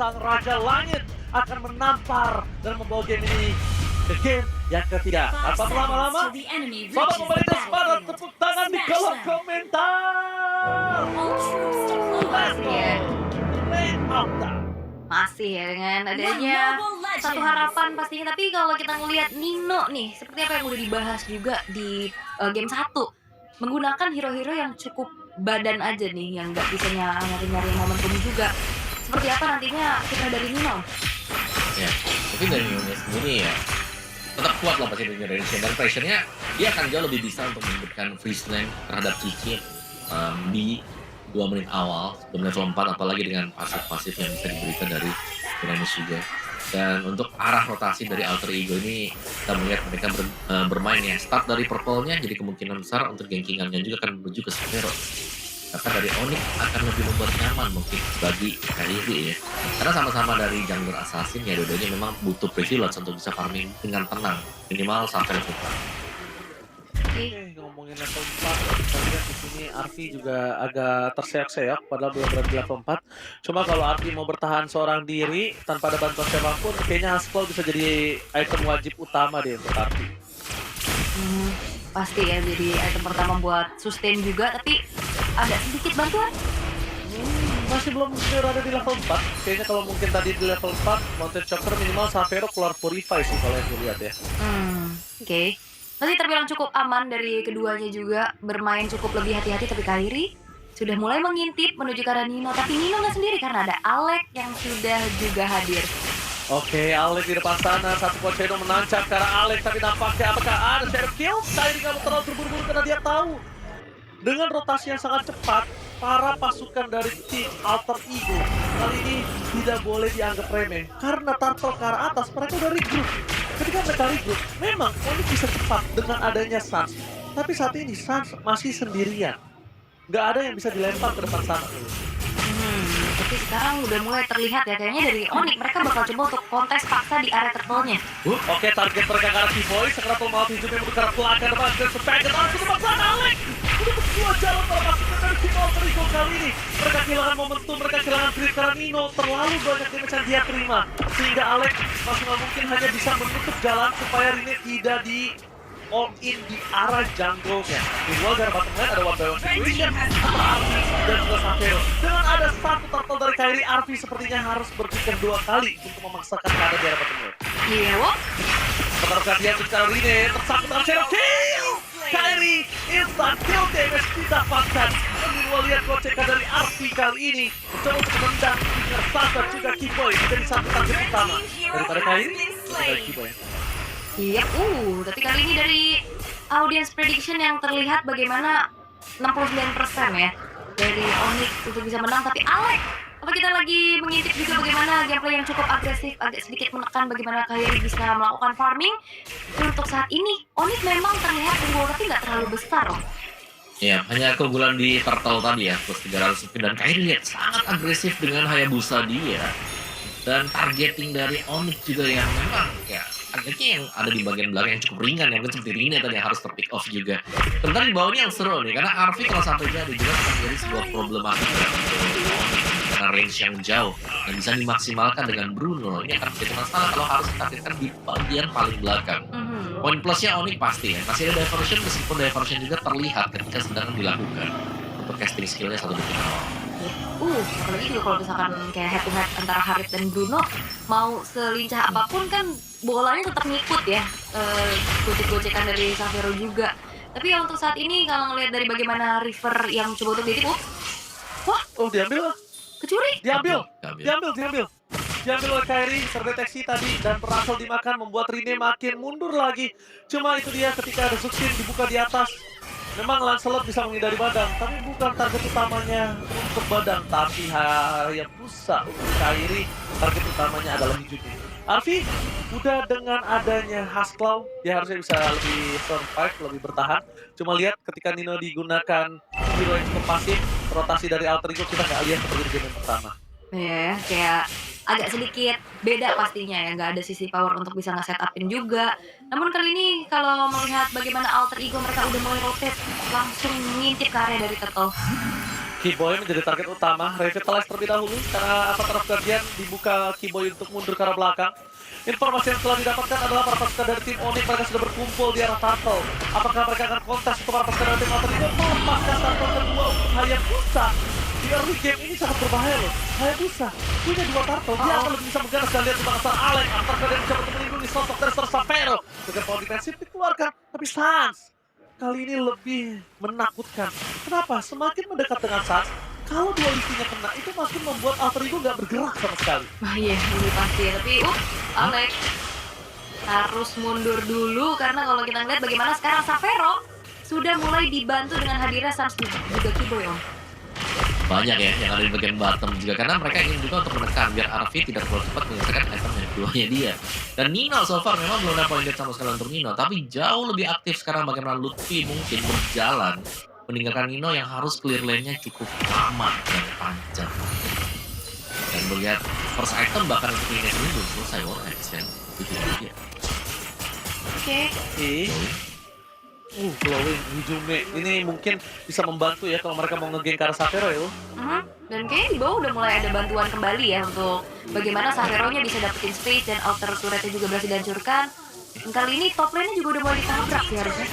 sang Raja Langit akan menampar dan membawa game ini ke game yang ketiga. Tanpa berlama-lama, Sobat Mobile Legends pada tepuk tangan di kolom komentar. Let's go. Lane Octa. Masih ya dengan adanya satu harapan pastinya. Tapi kalau kita ngelihat Nino nih, seperti apa yang udah dibahas juga di game 1, menggunakan hero-hero yang cukup badan aja nih, yang nggak bisa nyari-nyari momentum juga. Seperti apa nantinya kita dari Nino? Ya, mungkin dari Nino sendiri ya tetap kuat lah pasti dari Shen, dan pressure-nya dia akan jauh lebih bisa untuk memberikan freeze lane terhadap Cici di 2 menit awal sebelum level 4, apalagi dengan pasif-pasif yang bisa diberikan dari Dynamics juga. Dan untuk arah rotasi dari Alter Ego ini kita melihat mereka bermain ya, start dari purple-nya, jadi kemungkinan besar untuk gankingannya juga akan menuju ke Sphero. Karena dari Onyx akan lebih membuat nyaman mungkin bagi Kairi ya, karena sama-sama dari jungler assassin ya, dua-duanya memang butuh privilege untuk bisa farming dengan tenang minimal sampai level 4. Oke, ngomongin level 4, kita lihat di sini Arfi juga agak terseok-seok padahal belum berada di level 4. Cuma kalau Arfi mau bertahan seorang diri tanpa ada bantuan siapapun, kayaknya Ascol bisa jadi item wajib utama deh untuk Arfi. Pasti ya, jadi item pertama buat sustain juga, tapi ada sedikit bantuan. Masih belum berada di level 4. Kayaknya kalau mungkin tadi di level 4, Mountain Choker minimal Safero keluar Purify sih kalau yang dilihat ya. Oke. Masih terbilang cukup aman dari keduanya juga, bermain cukup lebih hati-hati, tapi Kairi sudah mulai mengintip menuju ke arah Nino. Tapi Nino nggak sendiri karena ada Alec yang sudah juga hadir. Oke, Alec di depan sana, satu Poseidon menancap ke arah Alec, tapi nampaknya apakah ada shadow kill? Kairi nggak mau terlalu terburu-buru karena dia tahu dengan rotasi yang sangat cepat, para pasukan dari tim Alter Ego kali ini tidak boleh dianggap remeh karena turtle ke arah atas mereka udah regroup. Ketika mereka regroup, memang Onyx bisa cepat dengan adanya Sans, tapi saat ini Sans masih sendirian, nggak ada yang bisa dilempar ke depan sana. Tapi sekarang udah mulai terlihat ya, kayaknya dari Onyx mereka bakal coba untuk kontes paksa di area turtle-nya. Oke, target mereka ke arah T-Boy, sekarang mau hijaunya menuju ke arah belakang depan dan sepaket langsung ke depan sana Alec. Udah berdua jalan para pasukan dari tim Alter Ego kali ini. Mereka kehilangan momentum, mereka kehilangan grip karena Nino terlalu banyak damage yang dia terima. Sehingga Alec maksimal mungkin hanya bisa menutup jalan supaya Rene tidak di all in di arah jungle-nya. Di luar dari bottom lane ada one by one situation antara Arfi dan juga Safero. Dengan ada satu turtle dari Kairi, Arfi sepertinya harus berpikir 2 kali untuk memaksakan keadaan di arah bottom lane. Iya, Wok. Sementara perhatian secara Rene tersangkut dengan shadow kill. Kairi instant kill damage didapatkan. Dan di luar lihat gocekan dari Arfi kali ini mencoba untuk menendang dengan Sasa juga Keyboy menjadi satu target utama daripada Kairi dari Keyboy. Iya, tapi kali ini dari audience prediction yang terlihat bagaimana 69% ya dari Onyx untuk bisa menang. Tapi Alec, apa kita lagi mengintip juga bagaimana gameplay yang cukup agresif, agak sedikit menekan bagaimana Kairi bisa melakukan farming. Untuk saat ini Onyx memang terlihat unggul tapi nggak terlalu besar loh. Ya, hanya keunggulan di turtle tadi ya, plus 300 spin, dan Kairi lihat sangat agresif dengan Hayabusa dia. Dan targeting dari Onyx juga yang memang ya targetnya yang ada di bagian belakang yang cukup ringan, yang kan seperti Rina tadi yang harus terpick off juga. Sebentar di bawahnya yang seru nih, karena Arfi kalau sampai jadi juga akan menjadi sebuah problematik karena range yang jauh yang bisa dimaksimalkan dengan Bruno. Ini akan menjadi masalah kalau harus ditakdirkan di bagian paling belakang. Poin plusnya Onyx pasti ya, masih ada diversion, meskipun diversion juga terlihat ketika sedang dilakukan untuk casting skillnya satu detik awal. Apalagi juga kalau misalkan kayak head to head antara Harit dan Bruno, mau selincah apapun kan bolanya tetap ngikut ya, gocek-gocekan dari Safero juga. Tapi ya untuk saat ini kalau ngelihat dari bagaimana River yang coba untuk ditip, Diambil lah. kecuri. Diambil oleh Kairi, terdeteksi tadi dan berhasil dimakan, membuat Rene makin mundur lagi. Cuma itu dia, ketika ada Zuxin dibuka di atas, memang Lancelot bisa menghindari Badang, tapi bukan target utamanya untuk Badang, tapi Hayabusa untuk Kairi, target utamanya adalah hijaunya. Arfi, udah dengan adanya Hasklaw, dia harusnya bisa lebih survive, lebih bertahan. Cuma lihat ketika Nino digunakan hero yang cukup pasif, rotasi dari Alter Ego kita nggak lihat seperti di game yang pertama. Ya, kayak agak sedikit beda pastinya ya, nggak ada sisi power untuk bisa nge-setupin juga. Namun kali ini kalau melihat bagaimana Alter Ego mereka udah mulai rotate, langsung ngintip ke area dari turtle. Keyboy menjadi target utama, revitalize terlebih dahulu karena Avatar of Guardian dibuka Keyboy untuk mundur ke arah belakang. Informasi yang telah didapatkan adalah para pasukan dari tim Onyx mereka sudah berkumpul di arah Turtle. Apakah mereka akan kontes untuk para pasukan dari tim Alter Ego melepaskan Turtle kedua untuk Hayabusa? Di early game ini sangat berbahaya loh. Hayabusa punya 2 Turtle, dia akan lebih bisa mengganas dan lihat tentang asal Alex. Apakah dia mencoba untuk melindungi sosok dari Sir Sapphire dengan power defensif dikeluarkan, tapi Sans kali ini lebih menakutkan. Kenapa? Semakin mendekat dengan Sans, kalau dualitinya kena, itu makin membuat Alter Ego nggak bergerak sama sekali. Oh iya, ini pasti ya. Tapi, Alex harus mundur dulu karena kalau kita ngeliat bagaimana sekarang Sapphire sudah mulai dibantu dengan hadirnya Sans juga Keyboy, Om. Banyak ya yang ada di bagian bottom juga karena mereka ingin juga untuk menekan biar Arvi tidak terlalu cepat menyelesaikan item yang keduanya dia. Dan Nino so far memang belum ada point dead sama sekali untuk Nino, tapi jauh lebih aktif sekarang bagaimana Lutfi mungkin berjalan meninggalkan Nino yang harus clear lane-nya cukup lama dan panjang. Dan melihat first item bahkan untuk Nino ini belum selesai Warhead kan. Itu dia. Oke. Glowing Hijume ini mungkin bisa membantu ya kalau mereka mau nge-gank ke arah Sapphire ya. Dan kayaknya di bawah udah mulai ada bantuan kembali ya untuk bagaimana Sapphire-nya bisa dapetin space dan outer turret-nya juga berhasil dihancurkan. Dan kali ini top lane-nya juga udah mulai ditabrak sih harusnya.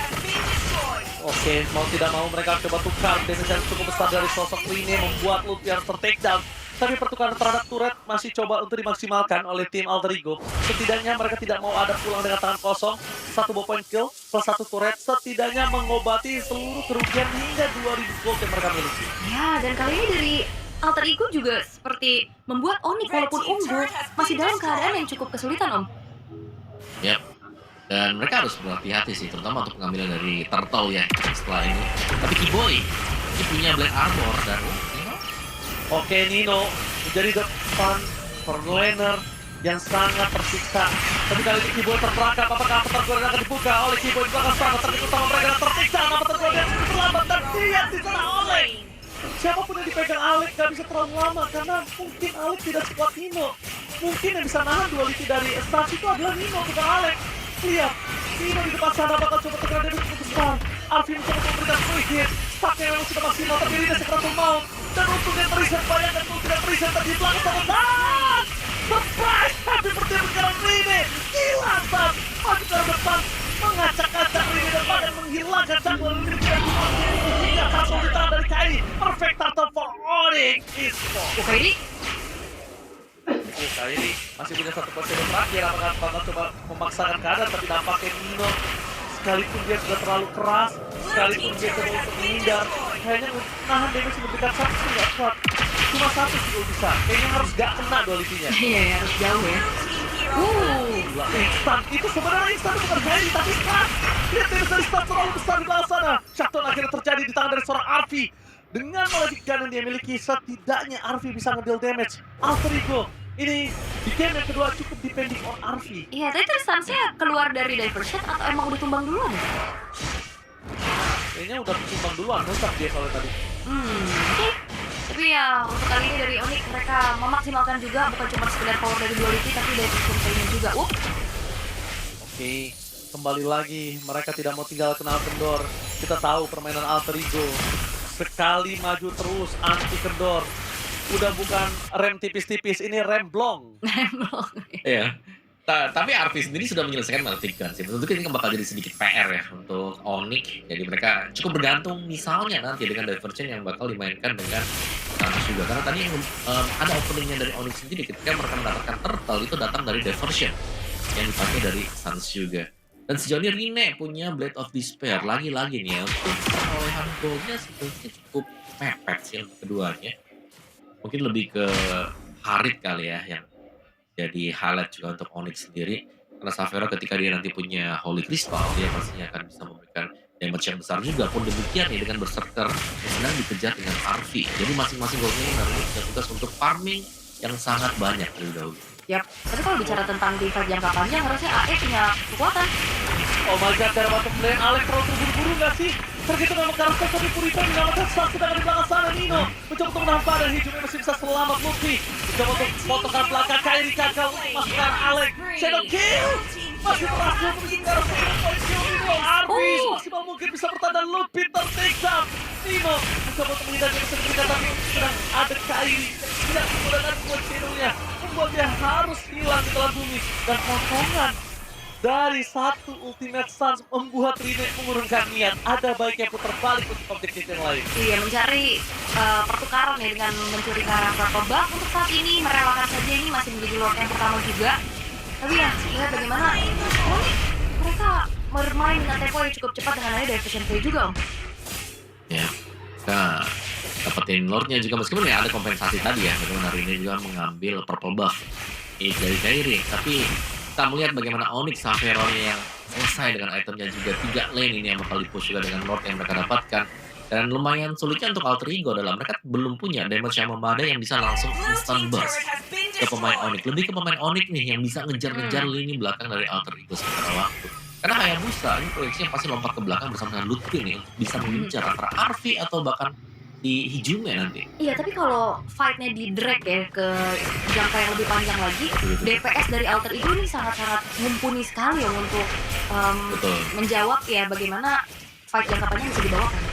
Oke, mau tidak mau mereka coba tukar damage yang cukup besar dari sosok Rine membuat Lutfi harus ter-takedown. Tapi pertukaran terhadap turret masih coba untuk dimaksimalkan oleh tim Alter Ego. Setidaknya mereka tidak mau ada pulang dengan tangan kosong. 1 ball point kill plus 1 turret setidaknya mengobati seluruh kerugian hingga 2000 gold yang mereka miliki. Ya, dan kali ini dari Alter Ego juga seperti membuat Onyx walaupun unggul masih dalam keadaan yang cukup kesulitan, Om. Yap. Dan mereka harus berhati-hati sih, terutama untuk pengambilan dari Turtle ya setelah ini. Tapi Keyboy ini punya Black Armor dan Oke, Nino menjadi depan laner yang sangat tersiksa. Tapi kali ini Keyboy terperangkap, apakah Avatar Guardian akan dibuka oleh Keyboy di belakang sana. Target utama mereka adalah tersiksa, Avatar Guardian terlambat dan dia di sana Alex. Siapapun yang dipegang Alex gak bisa terlalu lama karena mungkin Alex tidak sekuat Nino. Mungkin yang bisa nahan duality dari Sans itu adalah Nino, bukan Alex. Lihat, Nino di depan sana bakal coba tekan dia cukup besar. Alvin mencoba memberikan free hit. Stacknya memang sudah maksimal, tapi Rina sekeras mau. Dan untungnya terreset, bayangkan untuk tidak terreset tadi di belakang sama Sans. Surprise! Happy bertemu sekarang Rina. Gila Sans, maju ke arah depan. Mengacak-acak Rina dan bahkan menghilangkan jangkauan Rina dan hingga Turtle di tangan dari Kairi. Perfect Turtle for Onyx Esports. Oke, ini Kairi masih punya 1 posisi terakhir. Apakah bakal coba memaksakan keadaan, tapi nampaknya Nino sekalipun dia sudah terlalu keras, sekalipun dia coba untuk menghindar, kayaknya nahan damage memberikan satu nggak kuat. Cuma 1 sih bisa. Kayaknya harus gak kena dualitinya. iya harus jauh ya. Gila, instan. Itu sebenarnya instan bukan Kairi, tapi instan. Lihat damage dari instan terlalu besar di belakang sana. Shutdown akhirnya terjadi di tangan dari seorang Arvi. Dengan Magic Gun yang dia miliki, setidaknya Arvi bisa nge-deal damage. Alter Ego ini di game yang kedua cukup depending on Arvi. Iya, tadi terus Sansnya keluar dari diversion atau emang udah tumbang duluan? Kayaknya udah tumbang duluan, rusak dia kalau tadi. Oke. Tapi ya untuk kali ini dari Onyx mereka memaksimalkan juga bukan cuma sekedar power dari duality tapi dari surveinya juga. Oke, kembali lagi mereka tidak mau tinggal kenal kendor. Kita tahu permainan Alter Ego. Sekali maju terus anti kendor. Udah bukan rem tipis-tipis, ini rem blong. Iya. Tapi Arvi sendiri sudah menyelesaikan Magic Gun sih. Tentu ini bakal jadi sedikit PR ya untuk Onyx. Jadi mereka cukup bergantung misalnya nanti dengan diversion yang bakal dimainkan dengan Sans juga. Karena tadi yang ada openingnya dari Onyx sendiri ketika mereka mendapatkan Turtle itu datang dari diversion yang dipakai dari Sans juga. Dan sejauh ini Rine punya Blade of Despair. Lagi-lagi nih ya, untuk perolehan goldnya sebenarnya cukup mepet sih untuk keduanya. Mungkin lebih ke Harit kali ya yang jadi highlight juga untuk Onyx sendiri. Karena Sapphire ketika dia nanti punya Holy Crystal, dia pastinya akan bisa memberikan damage yang besar juga. Pun demikian nih dengan Berserker yang sedang dikejar dengan Arvi. Jadi masing-masing goldnya ini punya tugas untuk farming yang sangat banyak terlebih dahulu. Yap, tapi kalau bicara tentang defense jangka panjang harusnya AE punya kekuatan. Oh my god, cara bottom lane, Alex terlalu terburu-buru gak sih? Tergitu nama karakter tapi Purita menyelamatkan Sans sedangkan di belakang sana Nino mencoba untuk menahan dan hijaunya masih bisa selamat Lutfi. Mencoba untuk potong ke belakang Kairi gagal untuk memasukkan Alex. Shadow kill! masih berhasil menuju ke arah poin kill itu. Arvis Oh. maksimal mungkin bisa bertahan dan Lupin tersiksa. Nimo mencoba untuk menghindari yang bisa diberikan, tapi sedang ada Kairi yang tidak menggunakan kuat channel-nya, membuat dia harus hilang di telan bumi. Dan potongan dari satu Ultimate Suns membuat Rine mengurungkan niat. Ada baiknya putar balik untuk objektif yang lain. Iya, mencari pertukaran ya dengan mencuri karakter Tobak. Untuk saat ini merelakan saja, ini masih menjadi Lord yang pertama juga. Tapi ya, lihat bagaimana mereka bermain dengan tempo yang cukup cepat dengan adanya Diversion Play juga, Om. Ya, kita dapetin Lordnya juga, meskipun ya ada kompensasi tadi ya, bagaimana Rine juga mengambil purple buff dari Kairi. Tapi kita melihat bagaimana Onyx sampai Veron-nya yang selesai dengan itemnya juga 3 lane ini yang bakal di-push juga dengan Lord yang mereka dapatkan. Dan lumayan sulitnya untuk Alter Ego adalah mereka belum punya damage yang memadai yang bisa langsung instant burst ke pemain Onyx. Lebih ke pemain Onyx nih yang bisa ngejar-ngejar lini belakang dari Alter Ego sementara waktu. Karena Hayabusa ini proyeksinya pasti lompat ke belakang bersama dengan Lutfi nih untuk bisa mengincar antara Arvi atau bahkan di Hijume nanti. Iya, tapi kalau fight-nya di drag ya ke jangka yang lebih panjang lagi, DPS dari Alter Ego ini sangat-sangat mumpuni sekali Om untuk Betul. menjawab ya bagaimana fight jangka panjang bisa dibawakan.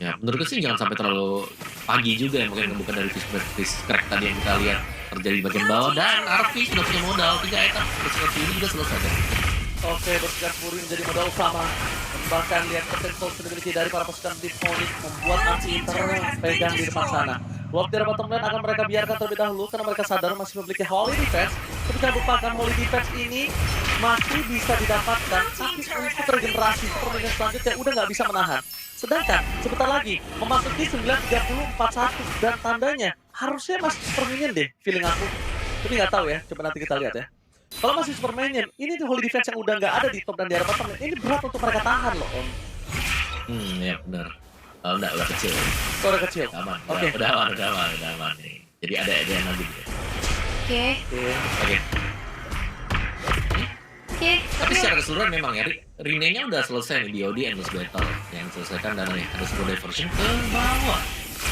Ya, menurutku sih jangan sampai terlalu pagi juga ya, mungkin bukan dari fish crack tadi yang kita lihat terjadi di bagian bawah. Dan Arvi sudah punya modal 3 item, terus ini juga selesai kan. Oke, bersikat Fury menjadi modal utama. Bahkan lihat potential stability dari para pasukan tim Onyx membuat anti-inter pegang di depan sana. Lord dari bottom lane akan mereka biarkan terlebih dahulu karena mereka sadar masih memiliki Holy Defense. Tapi jangan lupakan Holy Defense ini masih bisa didapatkan, tapi untuk regenerasi permainan selanjutnya udah nggak bisa menahan. Sedangkan sebentar lagi memasuki 9:30:41 dan tandanya harusnya masih super minion deh feeling aku. Tapi nggak tahu ya, coba nanti kita lihat ya. Kalau masih super minion, ini tuh Holy Defense yang udah nggak ada di top dan di arah bottom lane. Ini berat untuk mereka tahan loh Om. Ya benar. Udah kecil. Itu udah kecil. Aman. Oke. Udah aman nih. Jadi ada yang lagi gitu. Oke. Oke. Tapi Tapi secara keseluruhan memang ya, Rine-nya udah selesai nih di OD Endless Battle. Yang selesaikan dan nih ada sebuah diversion ke bawah.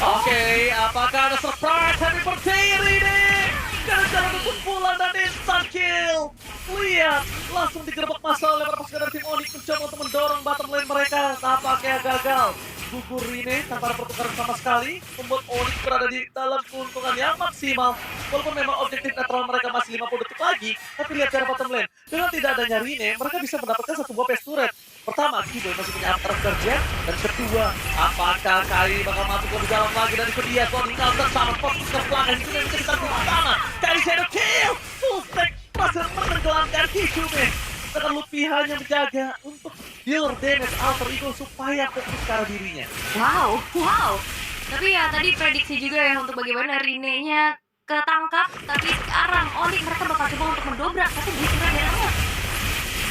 Oke, apakah ada surprise happy birthday Rine? Gara-gara untuk pulang dan instant kill. Lihat, langsung digerebek masa oleh para pasukan dari tim Onyx mencoba untuk mendorong bottom lane mereka. Tampaknya gagal. Gugur Rine tanpa ada pertukaran sama sekali, membuat Onyx berada di dalam keuntungan yang maksimal. Walaupun memang objektif netral mereka masih 50 detik lagi, tapi lihat cara bottom lane. Dengan tidak adanya Rine, mereka bisa mendapatkan satu buah base turret. Pertama, Kiboy masih punya After Guardian. Dan kedua, apakah Kairi bakal masuk lebih dalam lagi dari dia? Clouding counter sama fokus ke belakang. Itu yang menjadi target utama. Kairi shadow kill! Full stack berhasil menenggelamkan Hijume. Sedangkan Luffy hanya menjaga untuk dealer damage Alter Ego supaya fokus ke arah dirinya. wow. Tapi ya tadi prediksi juga ya untuk bagaimana Rine-nya ketangkap, tapi sekarang Onyx mereka bakal coba untuk mendobrak, tapi dia kira dari awal.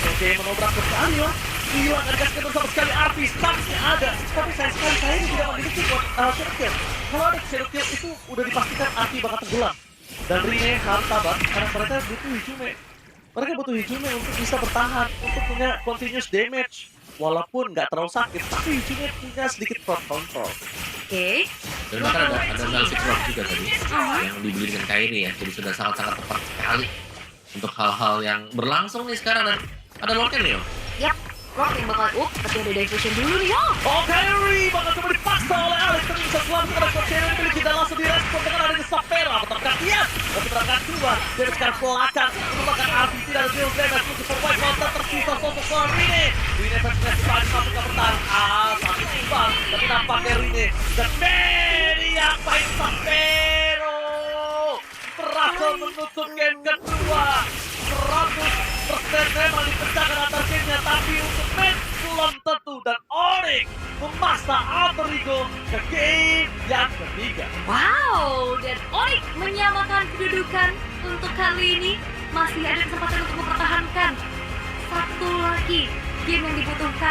Oke, menobrak sekali loh. Hilang ada gas sama sekali Arvis, tapi ada. Tapi sayang sekali saya ini tidak memiliki buat shadow kill. Kalau ada shadow kill itu udah dipastikan Arvi bakal tenggelam. Dan Rine harus sabar karena mereka butuh Hijume. Mereka butuh Hijume untuk bisa bertahan, untuk punya continuous damage. Walaupun nggak terlalu sakit, tapi Hijume punya sedikit crowd control. Oke. Dan bahkan ada Melvin Rock juga tadi yang dibeli dengan Kairi ya. Jadi sudah sangat-sangat tepat sekali untuk hal-hal yang berlangsung nih sekarang. Dan ada Lorcan nih, Yap, Rock yang bakal tapi ada diversion dulu nih, Oh, Kairi bakal coba dipaksa oleh Alex, tapi bisa selamat karena Coachella memiliki dan langsung direspon dengan adanya Sapera. Berterkat dia, tapi berangkat dua. Dari sekarang belakang, merupakan Arvi tidak ada deal damage untuk survive counter tersisa sosok soal Rine. Rine versusnya kembali masuk ke bertahan. Satu tumbang, tapi nampaknya Rine dan Mary yang main Sapero berhasil menutup game kedua. 100% memang dipecahkan antar gamenya, tapi untuk match belum tentu. Dan Onyx memaksa Alter Ego ke game yang ketiga. Wow, dan Onyx menyamakan kedudukan untuk kali ini. Masih ada kesempatan untuk mempertahankan satu lagi game yang dibutuhkan.